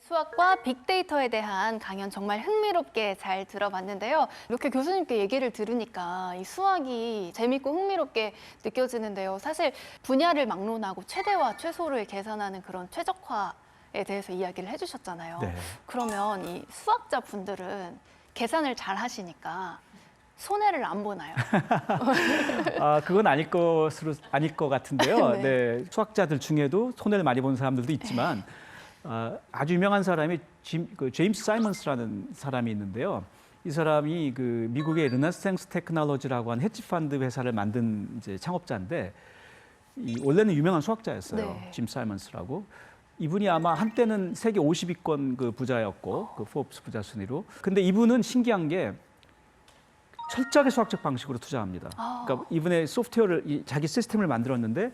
수학과 빅데이터에 대한 강연 정말 흥미롭게 잘 들어봤는데요. 이렇게 교수님께 얘기를 들으니까 이 수학이 재밌고 흥미롭게 느껴지는데요. 사실 분야를 막론하고 최대와 최소를 계산하는 그런 최적화에 대해서 이야기를 해주셨잖아요. 네. 그러면 이 수학자 분들은 계산을 잘 하시니까 손해를 안 보나요? 그건 아닐 것 같은데요. 네. 네. 수학자들 중에도 손해를 많이 본 사람들도 있지만 아주 유명한 사람이 제임스 사이먼스라는 사람이 있는데요. 이 사람이 그 미국의 르네상스 테크놀로지라고 하는 헤지펀드 회사를 만든 이제 창업자인데 원래는 유명한 수학자였어요. 네. 짐 사이먼스라고. 이분이 아마 한때는 세계 50위권 그 부자였고 그 포브스 부자 순위로. 근데 이분은 신기한 게 철저하게 수학적 방식으로 투자합니다. 그러니까 이분의 소프트웨어를 자기 시스템을 만들었는데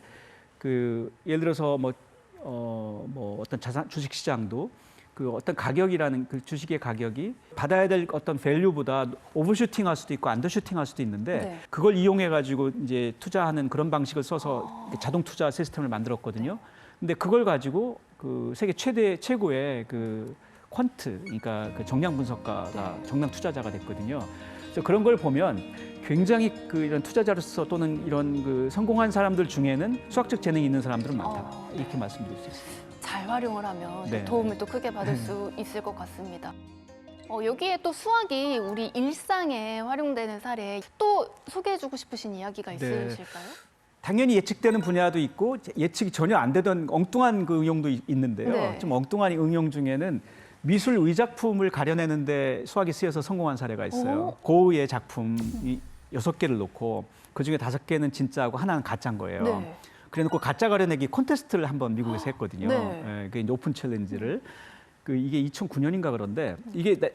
그 예를 들어서 뭐 어떤 주식 시장도 그 어떤 가격이라는 그 주식의 가격이 받아야 될 어떤 밸류보다 오버슈팅할 수도 있고 안더슈팅할 수도 있는데 네. 그걸 이용해 가지고 이제 투자하는 그런 방식을 써서 자동 투자 시스템을 만들었거든요. 근데 그걸 가지고 그 세계 최고의 그 퀀트, 그러니까 그 정량 분석가가 정량 투자자가 됐거든요. 그래서 그런 걸 보면 굉장히 그 이런 투자자로서 또는 이런 그 성공한 사람들 중에는 수학적 재능이 있는 사람들은 많다. 이렇게 말씀드릴 수 있습니다. 잘 활용을 하면 네. 도움을 또 크게 받을 수 있을 것 같습니다. 여기에 또 수학이 우리 일상에 활용되는 사례 또 소개해주고 싶으신 이야기가 네. 있으실까요? 당연히 예측되는 분야도 있고 예측이 전혀 안 되던 엉뚱한 그 응용도 있는데요. 네. 좀 엉뚱한 응용 중에는 미술 의작품을 가려내는데 수학이 쓰여서 성공한 사례가 있어요. 고흐의 작품이 6개를 놓고 그중에 5개는 진짜고 하나는 가짜인 거예요. 네. 그래놓고 가짜 가려내기 콘테스트를 한번 미국에서 했거든요. 네. 예, 그게 오픈 챌린지를. 이게 2009년인가 그런데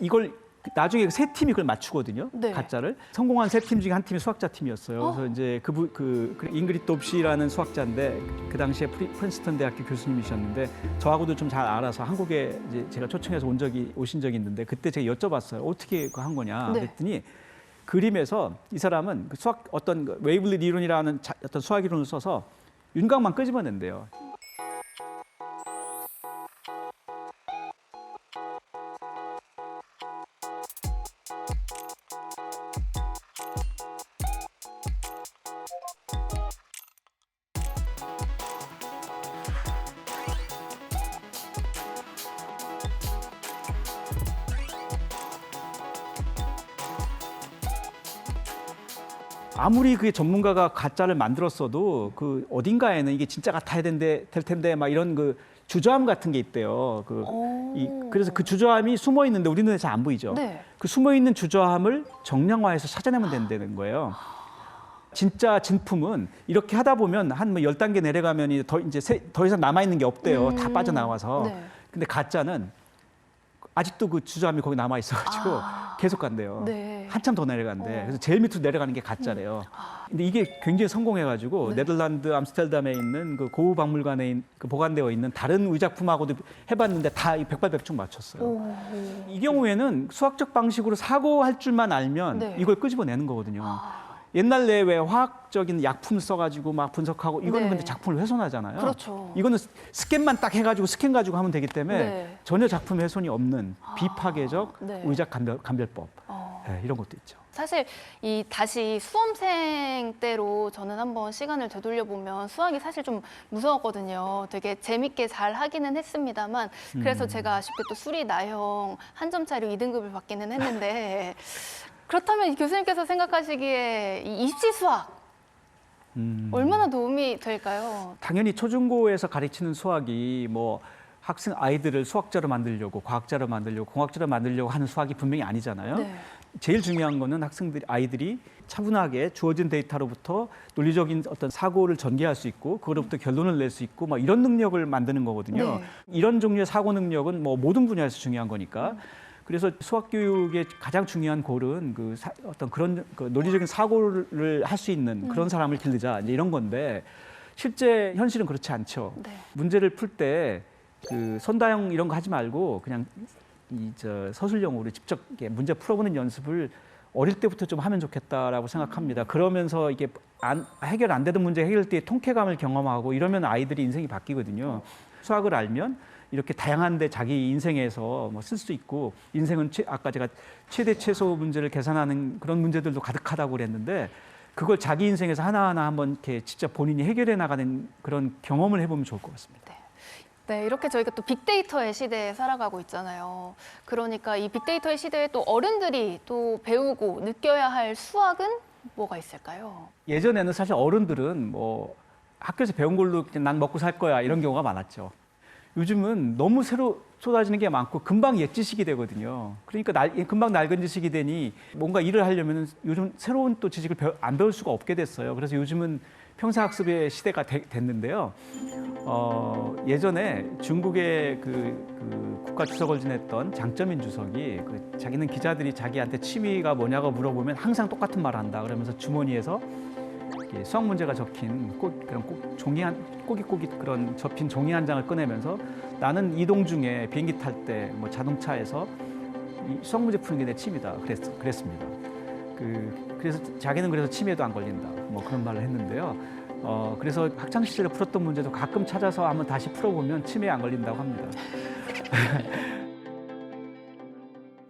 이걸 나중에 세 팀이 그걸 맞추거든요. 네. 가짜를. 성공한 세 팀 중에 한 팀이 수학자 팀이었어요. 그래서 이제 그 잉그리드 dob시라는 수학자인데 그 당시에 프린스턴 대학교 교수님이셨는데 저하고도 좀 잘 알아서 한국에 이제 제가 초청해서 오신 적이 있는데 그때 제가 여쭤봤어요. 어떻게 한 거냐 네. 그랬더니 그림에서 이 사람은 어떤 웨이블리 이론이라는 어떤 수학 이론을 써서 윤곽만 끄집어낸대요. 아무리 그게 전문가가 가짜를 만들었어도 그 어딘가에는 이게 진짜 같아야 될 텐데 막 이런 그 주저함 같은 게 있대요. 그래서 그 주저함이 숨어 있는데 우리 눈에 잘 안 보이죠. 네. 그 숨어 있는 주저함을 정량화해서 찾아내면 된다는 거예요. 진짜 진품은 이렇게 하다 보면 한 뭐 10단계 내려가면 더 이상 남아 있는 게 없대요. 다 빠져나와서. 네. 근데 가짜는 아직도 그 주저함이 거기 남아 있어가지고 계속 간대요. 네. 한참 더 내려간대. 그래서 제일 밑으로 내려가는 게 가짜래요. 근데 이게 굉장히 성공해가지고 네덜란드 암스테르담에 있는 그 고흐 박물관에 보관되어 있는 다른 의작품하고도 해봤는데 다 백발백중 맞췄어요. 이 경우에는 수학적 방식으로 사고할 줄만 알면 네. 이걸 끄집어내는 거거든요. 옛날에 왜 화학적인 약품 써가지고 막 분석하고 이거는 네. 근데 작품을 훼손하잖아요. 그렇죠. 이거는 스캔만 딱 해가지고 스캔 가지고 하면 되기 때문에 네. 전혀 작품 훼손이 없는 비파괴적 네. 의작 감별법 네, 이런 것도 있죠. 사실 다시 수험생 때로 저는 한번 시간을 되돌려 보면 수학이 사실 좀 무서웠거든요. 되게 재밌게 잘 하기는 했습니다만 그래서 제가 아쉽게 또 수리 나형 한 점 차로 2등급을 받기는 했는데 그렇다면 교수님께서 생각하시기에 이 입시 수학 얼마나 도움이 될까요? 당연히 초중고에서 가르치는 수학이 뭐 학생 아이들을 수학자로 만들려고 과학자로 만들려고 공학자로 만들려고 하는 수학이 분명히 아니잖아요. 네. 제일 중요한 거는 아이들이 차분하게 주어진 데이터로부터 논리적인 어떤 사고를 전개할 수 있고 그거로부터 결론을 낼 수 있고 막 이런 능력을 만드는 거거든요. 네. 이런 종류의 사고 능력은 뭐 모든 분야에서 중요한 거니까. 그래서 수학 교육의 가장 중요한 골은 어떤 그런 논리적인 사고를 할 수 있는 그런 사람을 기르자 이제 이런 건데 실제 현실은 그렇지 않죠. 네. 문제를 풀 때 그 선다형 이런 거 하지 말고 그냥 서술형으로 직접 문제 풀어보는 연습을 어릴 때부터 좀 하면 좋겠다라고 생각합니다. 그러면서 이게 해결 안 되던 문제 해결 때 통쾌감을 경험하고 이러면 아이들이 인생이 바뀌거든요. 수학을 알면 이렇게 다양한데 자기 인생에서 뭐 쓸 수 있고 인생은 아까 제가 최대 최소 문제를 계산하는 그런 문제들도 가득하다고 그랬는데 그걸 자기 인생에서 하나하나 한번 이렇게 직접 본인이 해결해 나가는 그런 경험을 해보면 좋을 것 같습니다. 네, 이렇게 저희가 또 빅데이터의 시대에 살아가고 있잖아요. 그러니까 이 빅데이터의 시대에 또 어른들이 또 배우고 느껴야 할 수학은 뭐가 있을까요? 예전에는 사실 어른들은 뭐 학교에서 배운 걸로 그냥 난 먹고 살 거야 이런 경우가 많았죠. 요즘은 너무 새로 쏟아지는 게 많고 금방 옛 지식이 되거든요. 그러니까 금방 낡은 지식이 되니 뭔가 일을 하려면 요즘 새로운 또 지식을 안 배울 수가 없게 됐어요. 그래서 요즘은 평생학습의 시대가 됐는데요. 예전에 중국의 그 국가 주석을 지냈던 장쩌민 주석이 자기는 기자들이 자기한테 취미가 뭐냐고 물어보면 항상 똑같은 말을 한다. 그러면서 주머니에서 수학 문제가 적힌 그런 꼬깃꼬깃 그런 접힌 종이 한 장을 꺼내면서 나는 이동 중에 비행기 탈 때 뭐 자동차에서 이 수학 문제 푸는 게 내 취미다 그랬습니다. 그래서 자기는 그래서 치매도 안 걸린다 뭐 그런 말을 했는데요. 그래서 학창 시절에 풀었던 문제도 가끔 찾아서 한번 다시 풀어보면 치매에 안 걸린다고 합니다.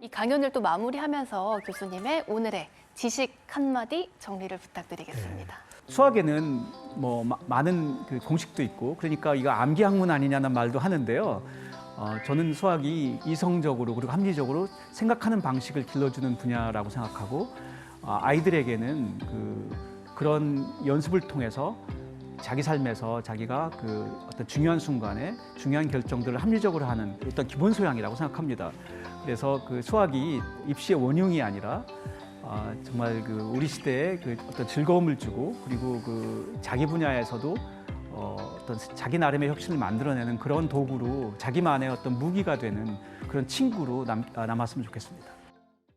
이 강연을 또 마무리하면서 교수님의 오늘의 지식 한마디 정리를 부탁드리겠습니다. 수학에는 뭐 많은 그 공식도 있고 그러니까 이거 암기 학문 아니냐는 말도 하는데요. 저는 수학이 이성적으로 그리고 합리적으로 생각하는 방식을 길러주는 분야라고 생각하고 아이들에게는 그런 연습을 통해서 자기 삶에서 자기가 어떤 중요한 순간에 중요한 결정들을 합리적으로 하는 어떤 기본 소양이라고 생각합니다. 그래서 수학이 입시의 원흉이 아니라 정말 우리 시대에 어떤 즐거움을 주고 그리고 자기 분야에서도 어떤 자기 나름의 혁신을 만들어내는 그런 도구로 자기만의 어떤 무기가 되는 그런 친구로 남았으면 좋겠습니다.